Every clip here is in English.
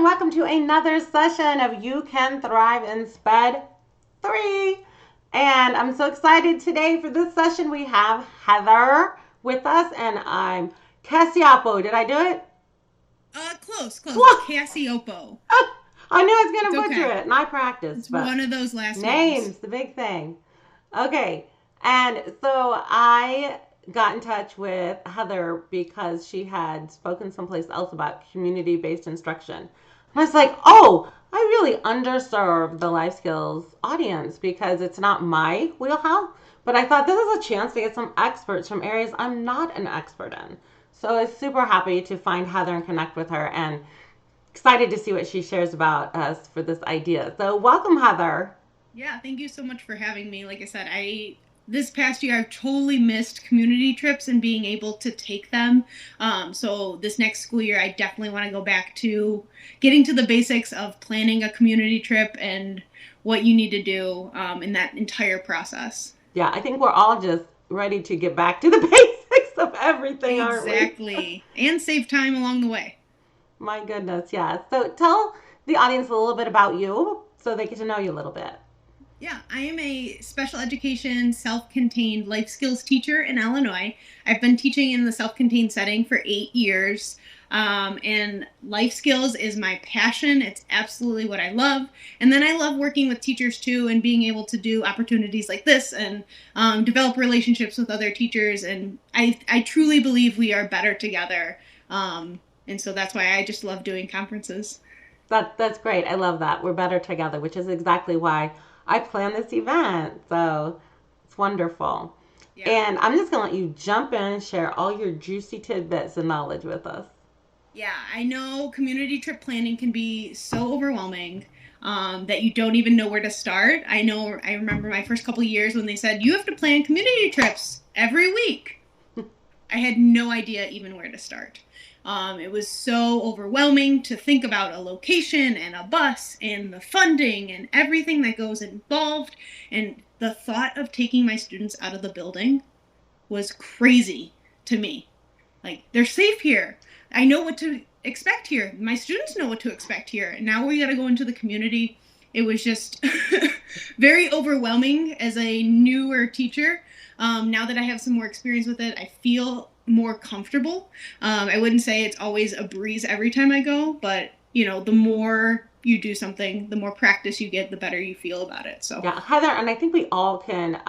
and welcome to another session of You Can Thrive in SPED 3. And I'm so excited today for this session. We have Heather with us, and I'm Cassioppo. Did I do it? Close. Close. Cassiopo. I knew I was going It's to butcher okay. it, and I practiced, It's but one of those last names. names, the big thing. Okay, and so I got in touch with Heather because she had spoken someplace else about community-based instruction. And I was like, oh, I really underserved the life skills audience because it's not my wheelhouse. But I thought this is a chance to get some experts from areas I'm not an expert in. So I was super happy to find Heather and connect with her, and excited to see what she shares about us for this idea. So welcome, Heather. Yeah, thank you so much for having me. Like I said, I this past year I've totally missed community trips and being able to take them. So this next school year, I definitely want to go back to getting to the basics of planning a community trip and what you need to do in that entire process. Yeah, I think we're all just ready to get back to the basics of everything, aren't we? Exactly. And save time along the way. My goodness, yeah. So tell the audience a little bit about you so they get to know you a little bit. Yeah, I am a special education self contained life skills teacher in Illinois. I've been teaching in the self contained setting for 8 years. And life skills is my passion. It's absolutely what I love. And then I love working with teachers too and being able to do opportunities like this and develop relationships with other teachers. And I truly believe we are better together. And so that's why I just love doing conferences. That's great. I love that. We're better together, which is exactly why I planned this event. So it's wonderful. Yeah. And I'm just going to let you jump in and share all your juicy tidbits and knowledge with us. Yeah, I know community trip planning can be so overwhelming that you don't even know where to start. I remember my first couple of years when they said, you have to plan community trips every week. I had no idea even where to start. It was so overwhelming to think about a location and a bus and the funding and everything that goes involved. And the thought of taking my students out of the building was crazy to me. Like, they're safe here. I know what to expect here. My students know what to expect here. And now we got to go into the community. It was just very overwhelming as a newer teacher. Now that I have some more experience with it, I feel more comfortable. I wouldn't say it's always a breeze every time I go, but the more you do something, the more practice you get, the better you feel about it. So Yeah, Heather, and I think we all can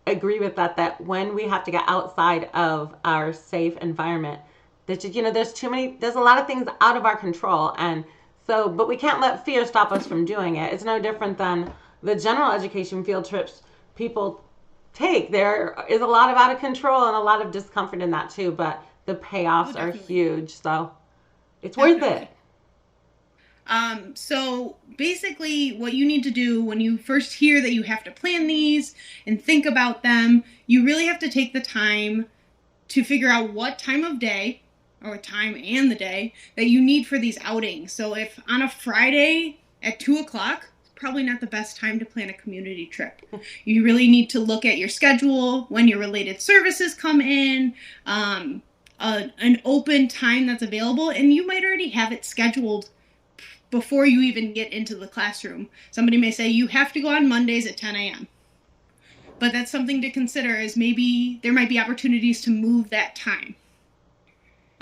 agree with that when we have to get outside of our safe environment, that there's a lot of things out of our control, and so but we can't let fear stop us from doing it. It's no different than the general education field trips people take. There is a lot of out of control and a lot of discomfort in that too, but the oh, payoffs are definitely, huge, so it's worth it. definitely. So basically, what you need to do when you first hear that you have to plan these and think about them, you really have to take the time to figure out what time of day or time and the day that you need for these outings. So if on a Friday at 2 o'clock, it's probably not the best time to plan a community trip. You really need to look at your schedule, when your related services come in, an open time that's available, and you might already have it scheduled before you even get into the classroom. Somebody may say you have to go on Mondays at 10 a.m. But that's something to consider, is maybe there might be opportunities to move that time.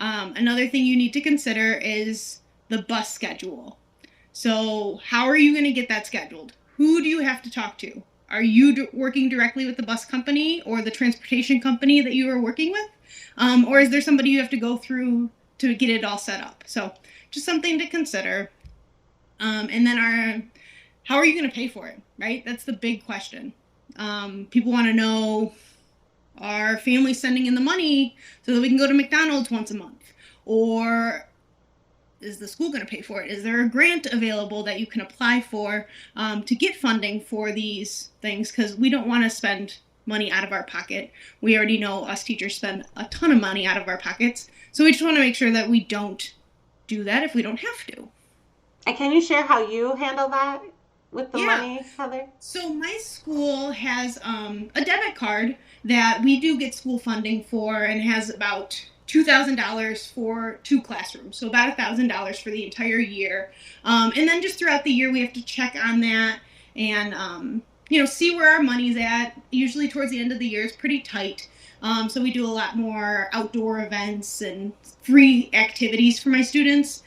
Another thing you need to consider is the bus schedule. So how are you going to get that scheduled? Who do you have to talk to? Are you working directly with the bus company or the transportation company that you are working with? Or is there somebody you have to go through to get it all set up? So just something to consider. And then how are you going to pay for it, right? That's the big question. People want to know, are families sending in the money so that we can go to McDonald's once a month? Or is the school going to pay for it? Is there a grant available that you can apply for to get funding for these things? Because we don't want to spend money out of our pocket. We already know us teachers spend a ton of money out of our pockets. So we just want to make sure that we don't do that if we don't have to. And can you share how you handle that with the Yeah. money, Heather? So my school has a debit card that we do get school funding for, and has about $2,000 for 2 classrooms, so about $1,000 for the entire year. And then just throughout the year, we have to check on that and see where our money's at. Usually towards the end of the year, it's pretty tight. So we do a lot more outdoor events and free activities for my students.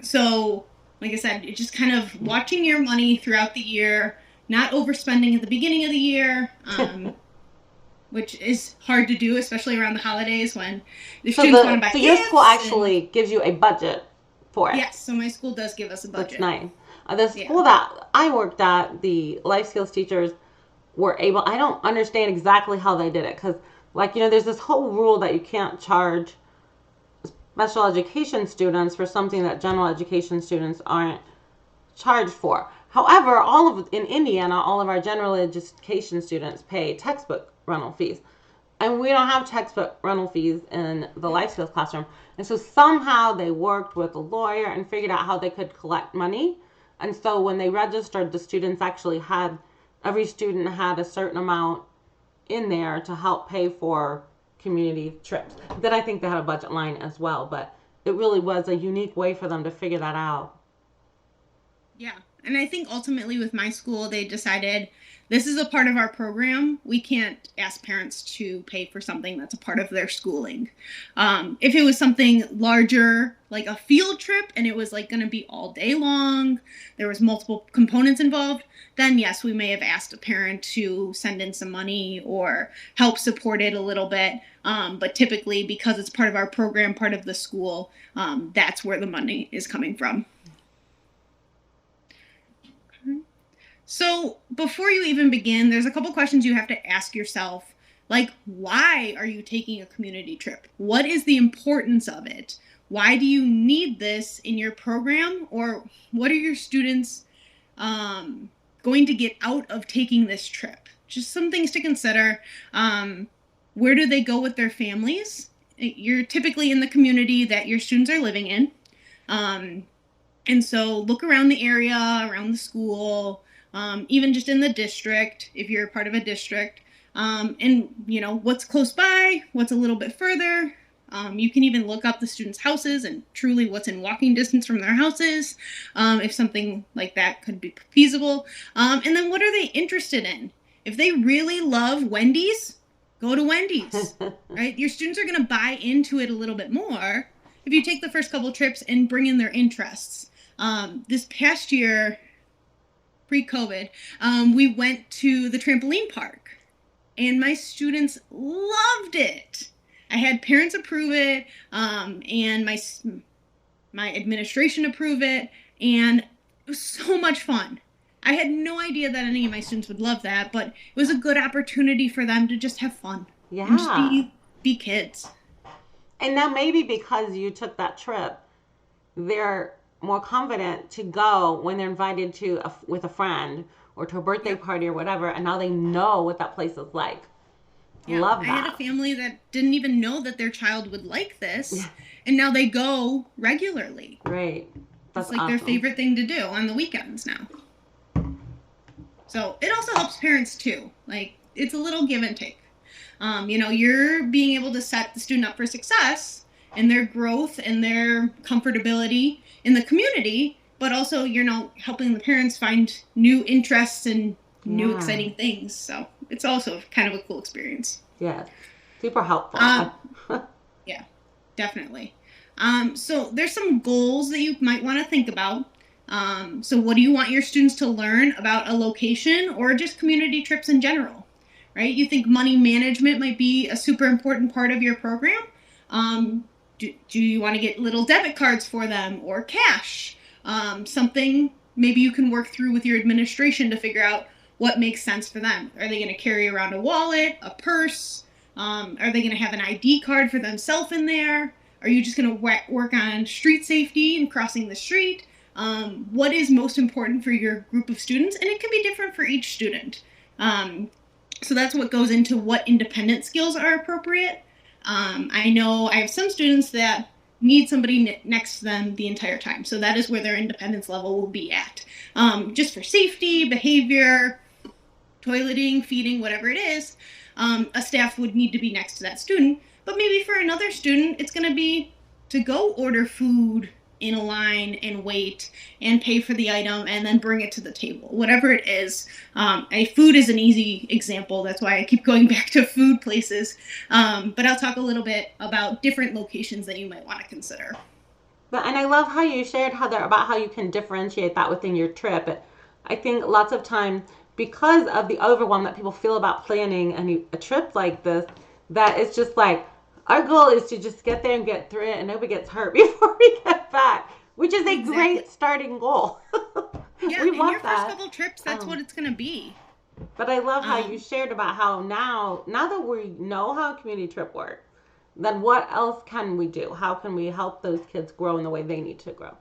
So, like I said, it's just kind of watching your money throughout the year, not overspending at the beginning of the year, which is hard to do, especially around the holidays when the students want to buy So gifts. your school actually gives you a budget for it? Yes, so my school does give us a budget. That's nice. The school that I worked at, the life skills teachers were able, I don't understand exactly how they did it, because, there's this whole rule that you can't charge special education students for something that general education students aren't charged for. However, in Indiana, all of our general education students pay textbook rental fees. And we don't have textbook rental fees in the life skills classroom. And so somehow they worked with a lawyer and figured out how they could collect money. And so when they registered, the students actually every student had a certain amount in there to help pay for community trips. Then I think they had a budget line as well, but it really was a unique way for them to figure that out. Yeah. And I think ultimately with my school, they decided this is a part of our program. We can't ask parents to pay for something that's a part of their schooling. If it was something larger, like a field trip, and it was going to be all day long, there was multiple components involved, then yes, we may have asked a parent to send in some money or help support it a little bit. But typically, because it's part of our program, part of the school, that's where the money is coming from. So before you even begin, there's a couple questions you have to ask yourself, like, why are you taking a community trip? What is the importance of it? Why do you need this in your program? Or what are your students going to get out of taking this trip? Just some things to consider. Where do they go with their families? You're typically in the community that your students are living in. And so look around the area, around the school, even just in the district, if you're part of a district, and what's close by, what's a little bit further. You can even look up the students' houses and truly what's in walking distance from their houses, if something like that could be feasible. And then what are they interested in? If they really love Wendy's, go to Wendy's, right? Your students are going to buy into it a little bit more if you take the first couple trips and bring in their interests. This past year, pre-COVID, we went to the trampoline park, and my students loved it. I had parents approve it, and my administration approve it, and it was so much fun. I had no idea that any of my students would love that, but it was a good opportunity for them to just have fun. Yeah. And just be kids. And now maybe because you took that trip, they're more confident to go when they're invited with a friend or to a birthday party or whatever, and now they know what that place is like. Yeah, love that. I had a family that didn't even know that their child would like this, and now they go regularly. Right. That's awesome. Their favorite thing to do on the weekends now. So it also helps parents too. It's a little give and take. You're being able to set the student up for success and their growth and their comfortability in the community, but also helping the parents find new interests and new exciting things. So it's also kind of a cool experience. Yeah, super helpful. Yeah, definitely. So there's some goals that you might want to think about. So what do you want your students to learn about a location or just community trips in general, right? You think money management might be a super important part of your program. Do you want to get little debit cards for them or cash? Something maybe you can work through with your administration to figure out what makes sense for them. Are they going to carry around a wallet, a purse? Are they going to have an ID card for themselves in there? Are you just going to work on street safety and crossing the street? What is most important for your group of students? And it can be different for each student. So that's what goes into what independent skills are appropriate. I know I have some students that need somebody next to them the entire time. So that is where their independence level will be at. Just for safety, behavior, toileting, feeding, whatever it is, a staff would need to be next to that student. But maybe for another student, it's going to be to go order food in a line and wait and pay for the item and then bring it to the table, whatever it is. Food is an easy example. That's why I keep going back to food places. But I'll talk a little bit about different locations that you might want to consider. And I love how you shared, Heather, about how you can differentiate that within your trip. I think lots of time, because of the overwhelm that people feel about planning a trip like this, that it's just like our goal is to just get there and get through it and nobody gets hurt before we get back, which is a Exactly. great starting goal. Yeah, We in your want first that. couple trips, that's what Um, it's going to be. but I love how you Um, shared about how now that we know how a community trip works, then what else can we do? How can we help those kids grow in the way they need to grow?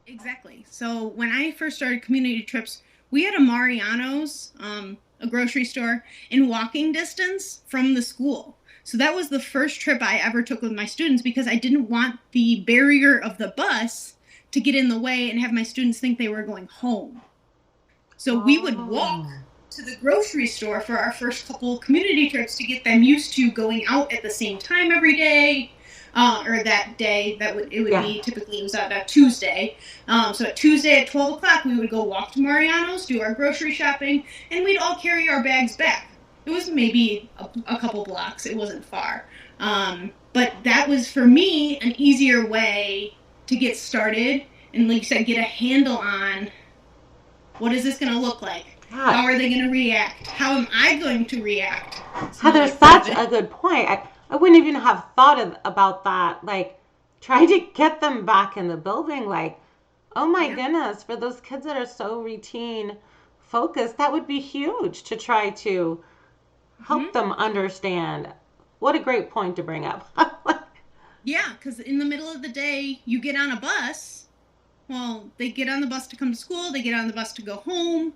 Exactly. So when I first started community trips, we had a Mariano's, a grocery store, in walking distance from the school. So that was the first trip I ever took with my students because I didn't want the barrier of the bus to get in the way and have my students think they were going home. So we would walk Oh, to the grocery store for our first couple community trips to get them used to going out at the same time every day. Or that day that it would yeah. be typically it was on a Tuesday. So at Tuesday at 12 o'clock we would go walk to Mariano's, do our grocery shopping, and we'd all carry our bags back. It was maybe a couple blocks. It wasn't far, but that was for me an easier way to get started and, like you said, get a handle on what is this going to look like? Yeah. How are they going to react? How am I going to react? It's Heather, another part of such it. a good point. I wouldn't even have thought about that. Like, trying to get them back in the building. Like, oh my Yeah. goodness, for those kids that are so routine focused, that would be huge to try to help Hmm. them understand. What a great point to bring up. Yeah, because in the middle of the day, you get on a bus. Well, they get on the bus to come to school, they get on the bus to go home,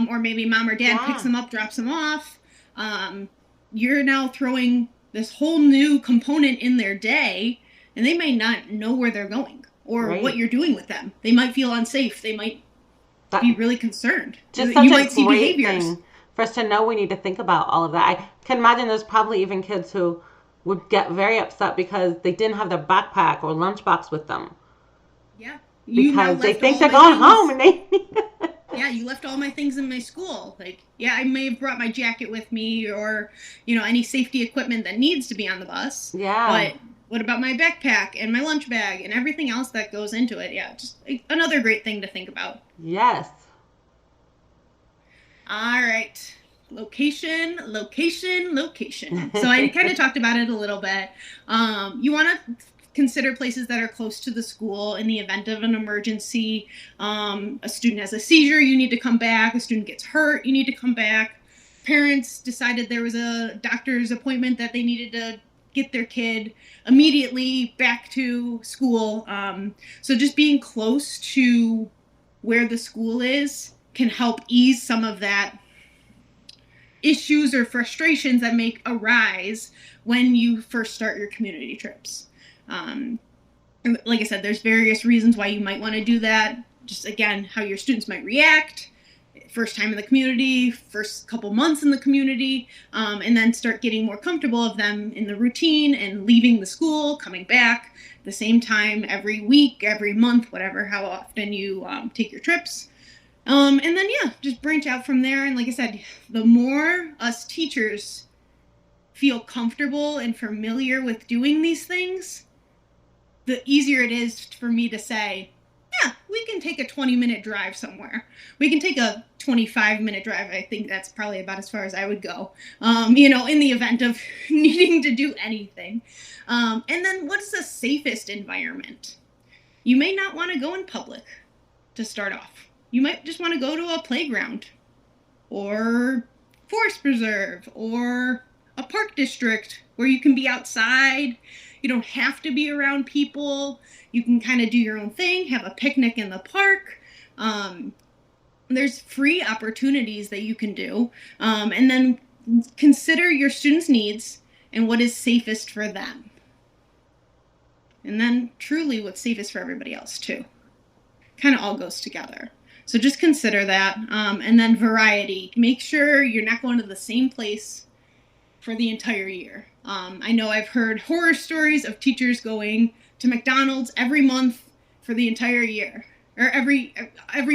or maybe mom or dad picks Yeah, them up, drops them off. Um, you're now throwing this whole new component in their day, and they may not know where they're going or what right. you're doing with them. They might feel unsafe. They might be That really concerned. just You such a might see great behaviors. thing for us to know we need to think about all of that. I can imagine there's probably even kids who would get very upset because they didn't have their backpack or lunchbox with them Yeah. You now because they left think all they're my going home things. and they Yeah, you left all my things in my school. Like, yeah, I may have brought my jacket with me or, any safety equipment that needs to be on the bus. yeah. But what about my backpack and my lunch bag and everything else that goes into it? Yeah, just another great thing to think about. Yes. All right. Location, location, location. So I kind of talked about it a little bit. You want to consider places that are close to the school in the event of an emergency. A student has a seizure, you need to come back. A student gets hurt, you need to come back. Parents decided there was a doctor's appointment that they needed to get their kid immediately back to school. So just being close to where the school is can help ease some of that issues or frustrations that may arise when you first start your community trips. Um, like I said, there's various reasons why you might want to do that. Just again, how your students might react, first time in the community, first couple months in the community, and then start getting more comfortable of them in the routine and leaving the school, coming back the same time every week, every month, whatever, how often you take your trips. And then, yeah, just branch out from there. And like I said, the more us teachers feel comfortable and familiar with doing these things, the easier it is for me to say, yeah, we can take a 20-minute drive somewhere. We can take a 25-minute drive. I think that's probably about as far as I would go, in the event of needing to do anything. And then what's the safest environment? You may not want to go in public to start off. You might just want to go to a playground or forest preserve or a park district where you can be outside. You don't have to be around people. You can kind of do your own thing, have a picnic in the park. Um, there's free opportunities that you can do. And then consider your students' needs and what is safest for them. And then truly what's safest for everybody else, too. Kind of all goes together. So just consider that. And then variety. Make sure you're not going to the same place for the entire year. I know I've heard horror stories of teachers going to McDonald's every month for the entire year, or every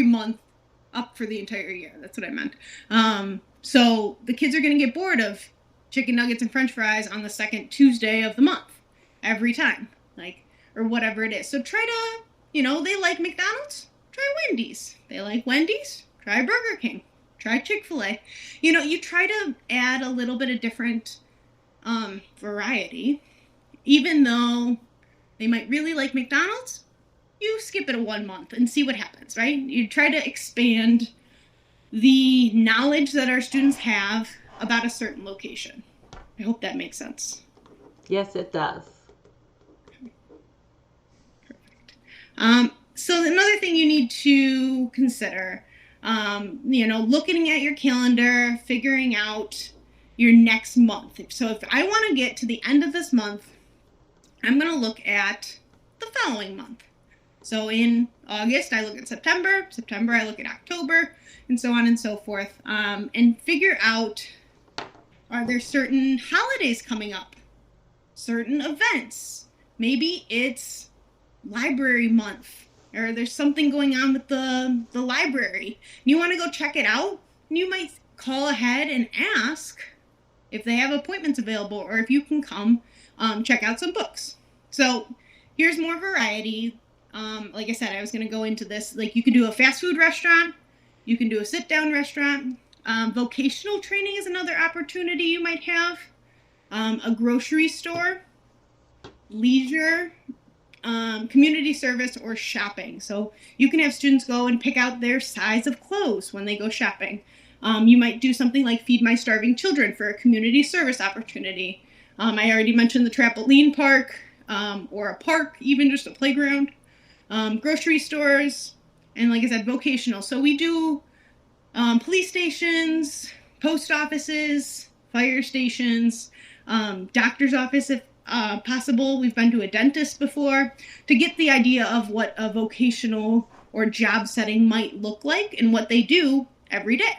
month up for the entire year. That's what I meant. So the kids are going to get bored of chicken nuggets and French fries on the second Tuesday of the month every time, like, or whatever it is. So try to, they like McDonald's, try Wendy's. They like Wendy's, try Burger King, try Chick-fil-A. You try to add a little bit of different variety. Even though they might really like McDonald's, you skip it 1 month and see what happens, right? You try to expand the knowledge that our students have about a certain location. I hope that makes sense. Yes, it does. Perfect. So another thing you need to consider, looking at your calendar, figuring out your next month. So if I want to get to the end of this month, I'm going to look at the following month. So in August, I look at September. September, I look at October, and so on and so forth. And figure out, are there certain holidays coming up? Certain events? Maybe it's library month, or there's something going on with the library. You want to go check it out? You might call ahead and ask if they have appointments available, or if you can come check out some books. So here's more variety. Like I said, I was going to go into this. Like, you can do a fast food restaurant. You can do a sit-down restaurant. Vocational training is another opportunity you might have. A grocery store, leisure, community service, or shopping. So you can have students go and pick out their size of clothes when they go shopping. You might do something like Feed My Starving Children for a community service opportunity. I already mentioned the trampoline park, or a park, even just a playground. Grocery stores, and like I said, vocational. So we do police stations, post offices, fire stations, doctor's office if possible. We've been to a dentist before to get the idea of what a vocational or job setting might look like and what they do every day.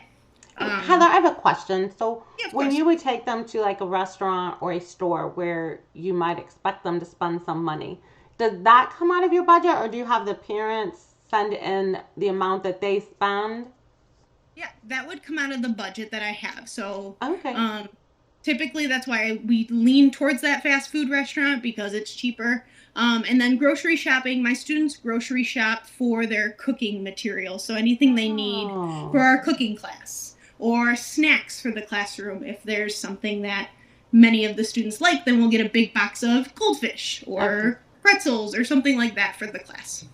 Heather, I have a question. So Yeah, when course. you would take them to like a restaurant or a store where you might expect them to spend some money, does that come out of your budget, or do you have the parents send in the amount that they spend? Yeah, that would come out of the budget that I have. So Okay. typically that's why we lean towards that fast food restaurant, because it's cheaper. And then grocery shopping, my students grocery shop for their cooking materials. So anything they need for Oh, our cooking class, or snacks for the classroom. If there's something that many of the students like, then we'll get a big box of goldfish okay. or pretzels or something like that for the class.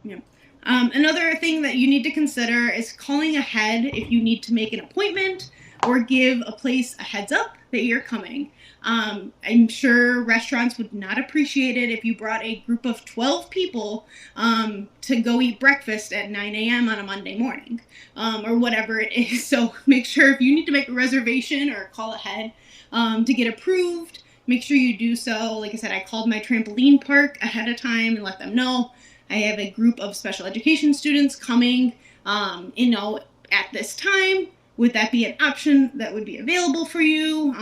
Yeah. Another thing that you need to consider is calling ahead if you need to make an appointment or give a place a heads up that you're coming. I'm sure restaurants would not appreciate it if you brought a group of 12 people to go eat breakfast at 9 a.m. on a Monday morning, or whatever it is. So make sure, if you need to make a reservation or call ahead to get approved, make sure you do so. Like I said, I called my trampoline park ahead of time and let them know I have a group of special education students coming, at this time. Would that be an option that would be available for you?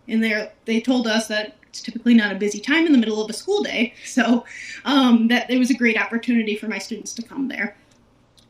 And they told us that it's typically not a busy time in the middle of a school day, so that it was a great opportunity for my students to come there.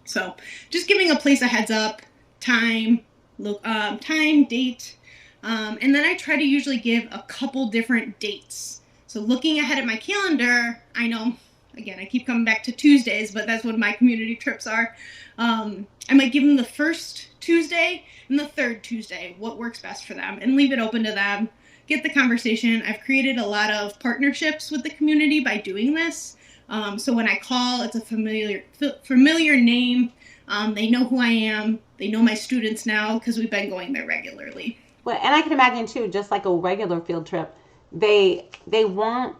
So just giving a place a heads up, time, date, and then I try to usually give a couple different dates. So looking ahead at my calendar, I know, again, I keep coming back to Tuesdays, but that's what my community trips are. I might give them the first Tuesday and the third Tuesday, what works best for them, and leave it open to them. Get the conversation. I've created a lot of partnerships with the community by doing this. So when I call, it's a familiar name. They know who I am. They know my students now because we've been going there regularly. Well, and I can imagine too, just like a regular field trip, they want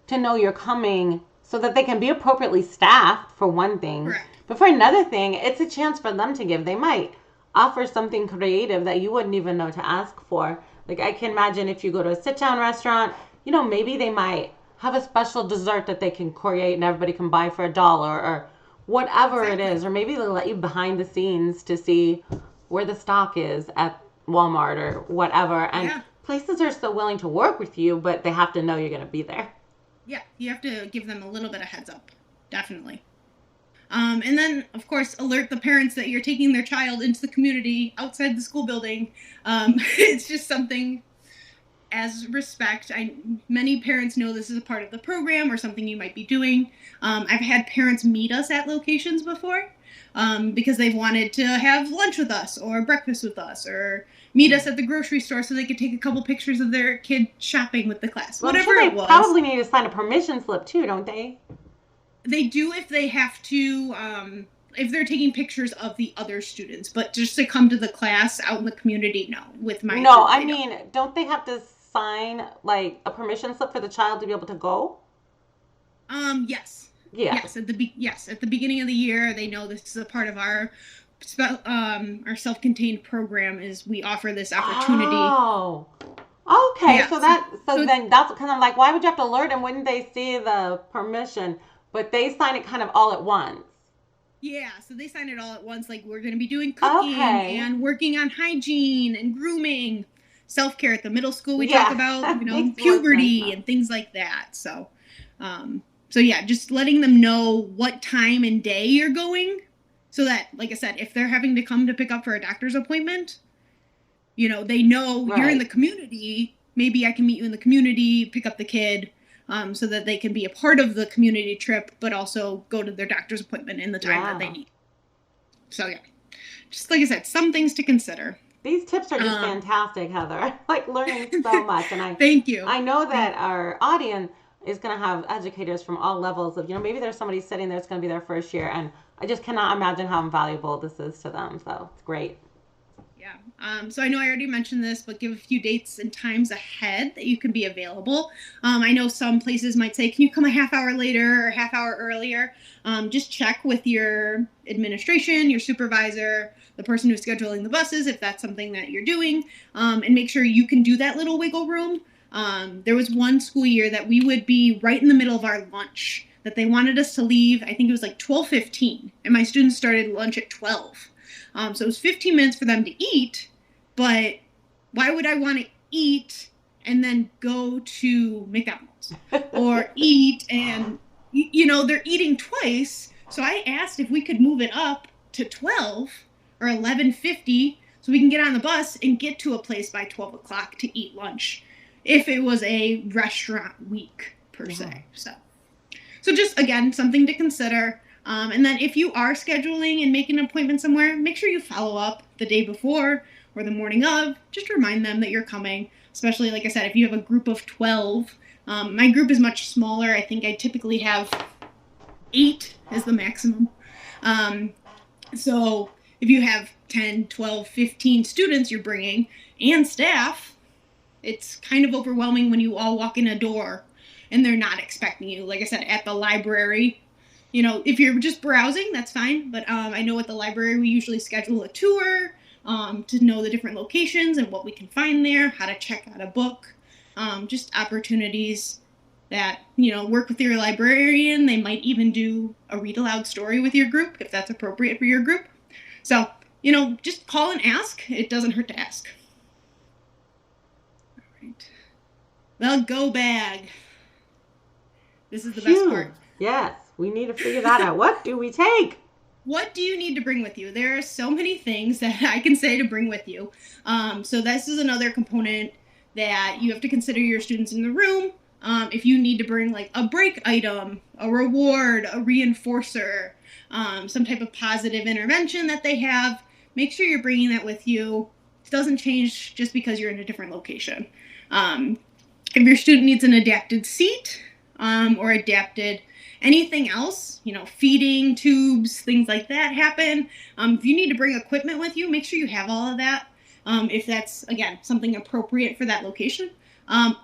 to know you're coming so that they can be appropriately staffed for one thing. Correct. But for another thing, it's a chance for them to give. They might offer something creative that you wouldn't even know to ask for. Like, I can imagine if you go to a sit-down restaurant, maybe they might have a special dessert that they can create and everybody can buy for $1, or whatever it is. Or maybe they'll let you behind the scenes to see where the stock is at Walmart or whatever. And Yeah. places are so willing to work with you, but they have to know you're going to be there. Yeah, you have to give them a little bit of heads up. Definitely. And then, of course, alert the parents that you're taking their child into the community outside the school building. It's just something as respect. Many parents know this is a part of the program or something you might be doing. I've had parents meet us at locations before because they've wanted to have lunch with us or breakfast with us or meet us at the grocery store so they could take a couple pictures of their kid shopping with the class. Well, whatever I'm sure it they was. probably need to sign a permission slip too, don't they? They do if they have to, if they're taking pictures of the other students, but just to come to the class out in the community, no. With my No, group, I they don't. mean, don't they have to sign like a permission slip for the child to be able to go? Yes. Yeah. Yes, at the beginning of the year, they know this is a part of our self-contained program. Is we offer this opportunity. Oh. Okay, Yeah. so then that's kind of like, why would you have to alert them? Wouldn't they see the permission? But they sign it kind of all at once. Yeah, so they sign it all at once. Like, we're going to be doing cooking and working on hygiene and grooming, self-care at the middle school. We talk about, puberty and things like that. So, yeah, just letting them know what time and day you're going, so that, like I said, if they're having to come to pick up for a doctor's appointment, they know you're in the community. Maybe I can meet you in the community, pick up the kid. So that they can be a part of the community trip, but also go to their doctor's appointment in the time that they need. So, yeah. Just like I said, some things to consider. These tips are just fantastic, Heather. Like, learning so much. And thank you. I know that our audience is going to have educators from all levels of, maybe there's somebody sitting there that's going to be their first year. And I just cannot imagine how invaluable this is to them. So, it's great. Yeah. So I know I already mentioned this, but give a few dates and times ahead that you can be available. I know some places might say, can you come a half hour later or a half hour earlier? Just check with your administration, your supervisor, the person who's scheduling the buses, if that's something that you're doing, and make sure you can do that little wiggle room. There was one school year that we would be right in the middle of our lunch, that they wanted us to leave. I think it was like 12:15, and my students started lunch at 12. So it was 15 minutes for them to eat, but why would I want to eat and then go to McDonald's or eat and, they're eating twice. So I asked if we could move it up to 12 or 11:50 so we can get on the bus and get to a place by 12 o'clock to eat lunch if it was a restaurant week per se. So just, again, something to consider. And then if you are scheduling and making an appointment somewhere, make sure you follow up the day before or the morning of. Just remind them that you're coming, especially, like I said, if you have a group of 12. My group is much smaller. I think I typically have 8 as the maximum. So if you have 10, 12, 15 students you're bringing and staff, it's kind of overwhelming when you all walk in a door and they're not expecting you. Like I said, at the library, if you're just browsing, that's fine. But I know at the library, we usually schedule a tour to know the different locations and what we can find there, how to check out a book, just opportunities that, work with your librarian. They might even do a read aloud story with your group if that's appropriate for your group. So, just call and ask. It doesn't hurt to ask. All right. The go bag. This is the best part. Yes. We need to figure that out. What do we take? What do you need to bring with you? There are so many things that I can say to bring with you. So this is another component that you have to consider your students in the room. If you need to bring like a break item, a reward, a reinforcer, some type of positive intervention that they have, make sure you're bringing that with you. It doesn't change just because you're in a different location. If your student needs an adapted seat or adapted anything else, feeding tubes, things like that happen. If you need to bring equipment with you, make sure you have all of that. If that's, again, something appropriate for that location.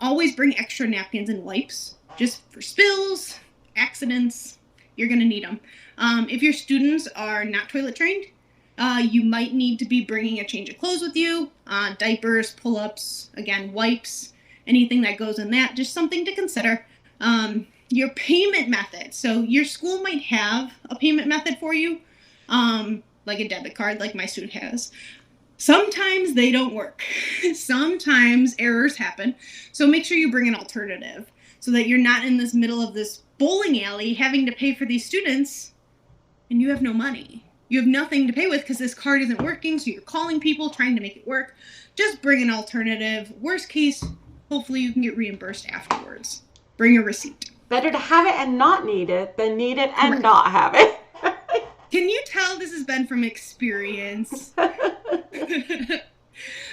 Always bring extra napkins and wipes just for spills, accidents. You're going to need them. If your students are not toilet trained, you might need to be bringing a change of clothes with you, diapers, pull-ups, again, wipes, anything that goes in that. Just something to consider. Your payment method. So your school might have a payment method for you, like a debit card, like my student has. Sometimes they don't work. Sometimes errors happen. So make sure you bring an alternative so that you're not in this middle of this bowling alley having to pay for these students and you have no money. You have nothing to pay with because this card isn't working, so you're calling people trying to make it work. Just bring an alternative. Worst case, hopefully you can get reimbursed afterwards. Bring a receipt. Better to have it and not need it than need it and Correct. not have it. Can you tell this has been from experience?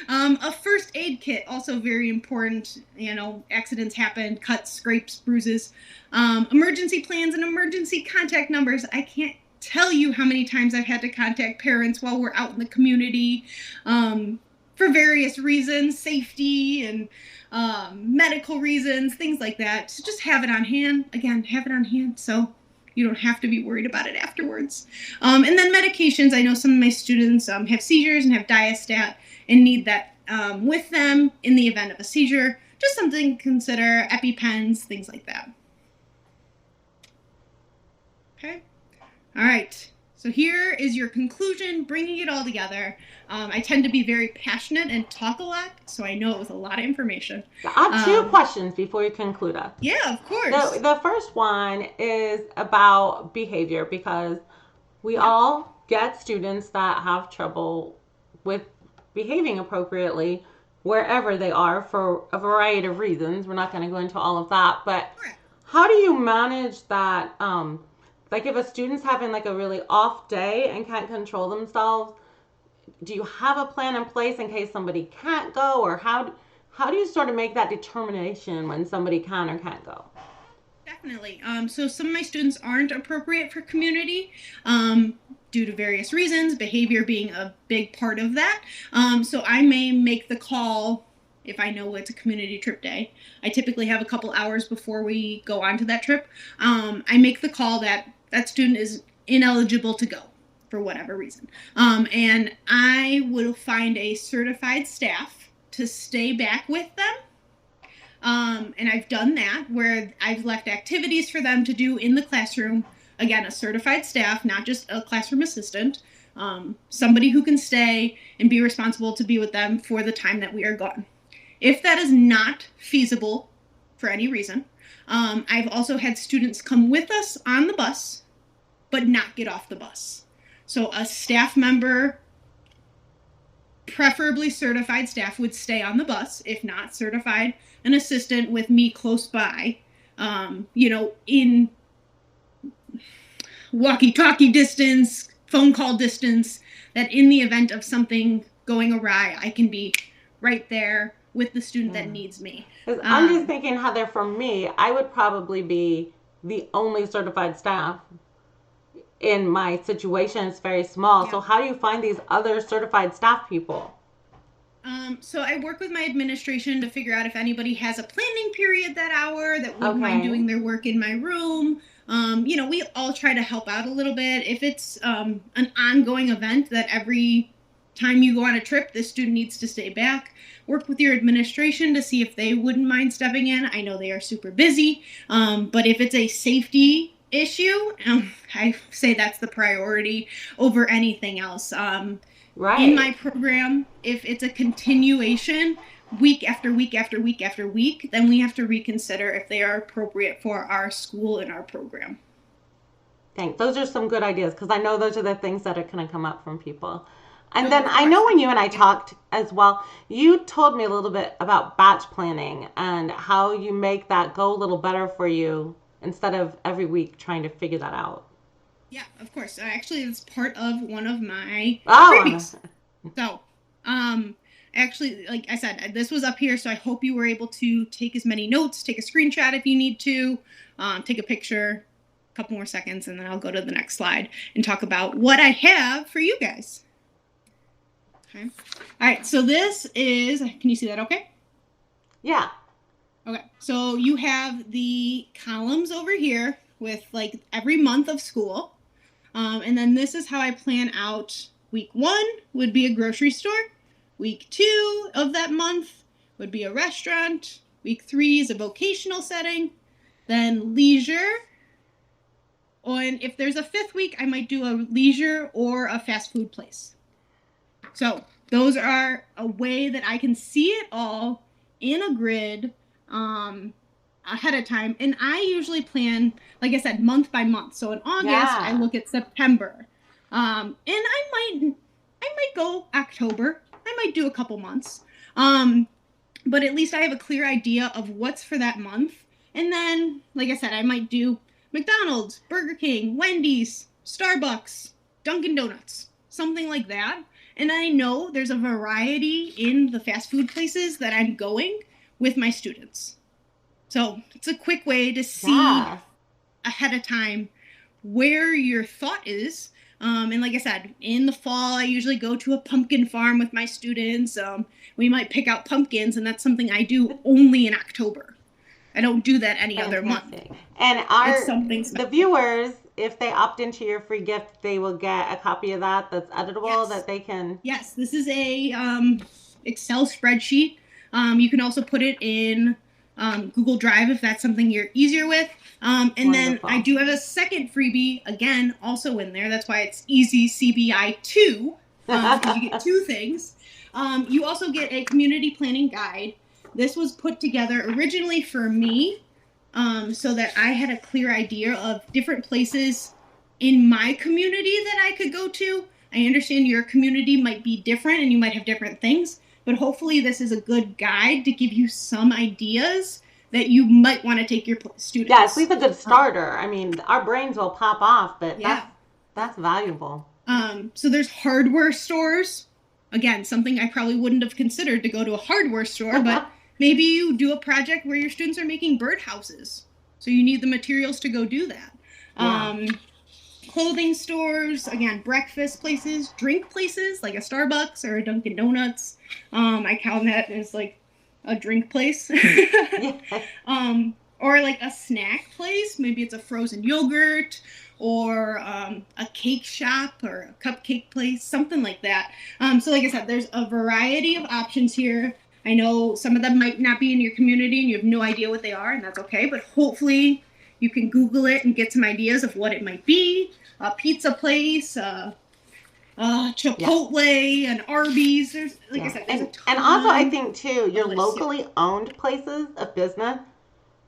A first aid kit, also very important. You know, accidents happen, cuts, scrapes, bruises. Emergency plans and emergency contact numbers. I can't tell you how many times I've had to contact parents while we're out in the community for various reasons, safety and medical reasons, things like that. So just have it on hand. Again, have it on hand so you don't have to be worried about it afterwards. And then medications. I know some of my students have seizures and have diastat and need that with them in the event of a seizure. Just something to consider, EpiPens, things like that. Okay. All right. So here is your conclusion, bringing it all together. I tend to be very passionate and talk a lot, so I know it was a lot of information. I have two questions before you conclude us. Yeah, of course. The first one is about behavior, because we all get students that have trouble with behaving appropriately wherever they are for a variety of reasons. We're not going to go into all of that, but how do you manage that? Like if a student's having like a really off day and can't control themselves, do you have a plan in place in case somebody can't go, or how do you sort of make that determination when somebody can or can't go? Definitely. So some of my students aren't appropriate for community due to various reasons, behavior being a big part of that. So I may make the call if I know it's a community trip day. I typically have a couple hours before we go on to that trip. I make the call that that student is ineligible to go for whatever reason. And I will find a certified staff to stay back with them. And I've done that where I've left activities for them to do in the classroom. Again, a certified staff, not just a classroom assistant. Somebody who can stay and be responsible to be with them for the time that we are gone. If that is not feasible for any reason, I've also had students come with us on the bus, but not get off the bus. So a staff member, preferably certified staff, would stay on the bus. If not certified, an assistant with me close by, in walkie-talkie distance, phone call distance, that in the event of something going awry, I can be right there with the student that needs me. I'm just thinking, Heather, for me, I would probably be the only certified staff in my situation. It's very small. Yeah. So how do you find these other certified staff people? So I work with my administration to figure out if anybody has a planning period that hour that wouldn't mind doing their work in my room. We all try to help out a little bit. If it's an ongoing event that every time you go on a trip, this student needs to stay back, work with your administration to see if they wouldn't mind stepping in. I know they are super busy, but if it's a safety issue, I say that's the priority over anything else. Right. In my program, if it's a continuation week after week after week after week, then we have to reconsider if they are appropriate for our school and our program. Thanks. Those are some good ideas, because I know those are the things that are going to come up from people. And then I know when you and I talked as well, you told me a little bit about batch planning and how you make that go a little better for you instead of every week trying to figure that out. Yeah, of course. Actually, it's part of one of my freebies. So, actually, like I said, this was up here, so I hope you were able to take as many notes, take a screenshot if you need to, take a picture, a couple more seconds, and then I'll go to the next slide and talk about what I have for you guys. Okay. All right, so this is, can you see that okay? Yeah. Okay, so you have the columns over here with like every month of school. And then this is how I plan out. Week 1 would be a grocery store. Week 2 of that month would be a restaurant. Week 3 is a vocational setting. Then leisure. And if there's a 5th week, I might do a leisure or a fast food place. So Those are a way that I can see it all in a grid um, ahead of time. And I usually plan, like I said, month by month. So in August, I Yeah. look at September. And I might go October. I might do a couple months. Um, but at least I have a clear idea of what's for that month. And then, like I said, I might do McDonald's, Burger King, Wendy's, Starbucks, Dunkin' Donuts, something like that. And I know there's a variety in the fast food places that I'm going with my students. So it's a quick way to see Yeah. ahead of time where your thought is. And like I said, in the fall, I usually go to a pumpkin farm with my students. We might pick out pumpkins, and that's something I do only in October. I don't do that any other month. Fantastic. And It's our something the special. viewers, if they opt into your free gift, they will get a copy of that that's editable Yes. that they can. Yes, this is a Excel spreadsheet. You can also put it in Google Drive if that's something you're easier with. And then I Wonderful. do have a second freebie, again, also in there. That's why it's Easy CBI 2, because you get two things. You also get a community planning guide. This was put together originally for me so that I had a clear idea of different places in my community that I could go to. I understand your community might be different and you might have different things, but hopefully this is a good guide to give you some ideas that you might want to take your Yeah, it's students. least a good starter. I mean, our brains will pop off, but Yeah. that's valuable. So there's hardware stores. Again, something I probably wouldn't have considered to go to a hardware store, but maybe you do a project where your students are making birdhouses. So you need the materials to go do that. Yeah. Clothing stores, again, breakfast places, drink places like a Starbucks or a Dunkin' Donuts. I count that as like a drink place. Yeah. Or like a snack place. Maybe it's a frozen yogurt or a cake shop or a cupcake place, something like that. So, like I said, there's a variety of options here. I know some of them might not be in your community and you have no idea what they are, and that's okay, but hopefully you can Google it and get some ideas of what it might be. A pizza place, Yeah. Chipotle, an Arby's. There's, like I Yeah. said, there's a And also I ton think too, of your lists here. locally owned places of business,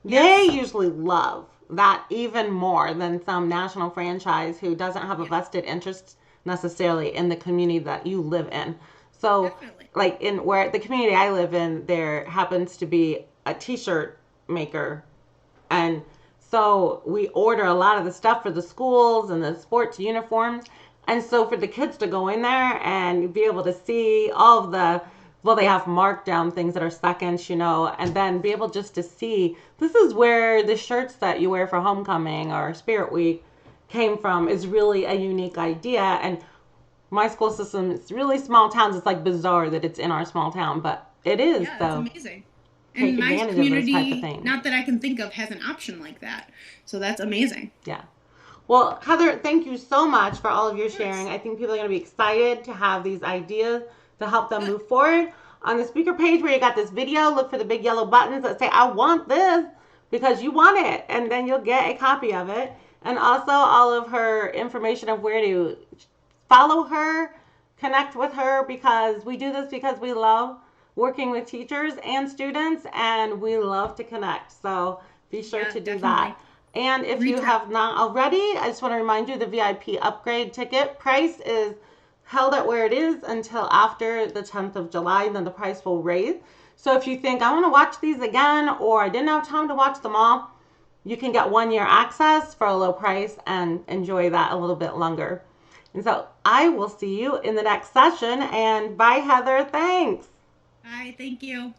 they Yes. usually love that even more than some national franchise who doesn't have a Yeah, vested interest necessarily in the community that you live in. So, definitely. like in where the community I live in, there happens to be a t-shirt maker, and so we order a lot of the stuff for the schools and the sports uniforms. And so for the kids to go in there and be able to see all of the, well, they have markdown things that are seconds, and then be able just to see this is where the shirts that you wear for homecoming or Spirit Week came from is really a unique idea. And my school system, it's really small towns. It's like bizarre that it's in our small town, but it is. Yeah, that's So amazing. take And my advantage of those type of community, things. not that I can think of, has an option like that. So that's amazing. Yeah. Well, Heather, thank you so much for all of your Of sharing. course. I think people are going to be excited to have these ideas to help them Good. move forward. On the speaker page where you got this video, look for the big yellow buttons that say, I want this because you want it. And then you'll get a copy of it. And also all of her information of where to follow her, connect with her, because we do this because we love working with teachers and students and we love to connect. So be sure Yeah, to do that. definitely. And if you Reach out. have not already, I just want to remind you the VIP upgrade ticket price is held at where it is until after the 10th of July, and then the price will raise. So if you think I want to watch these again or I didn't have time to watch them all, you can get 1 year access for a low price and enjoy that a little bit longer. And so I will see you in the next session. And bye, Heather. Thanks. Bye. Thank you.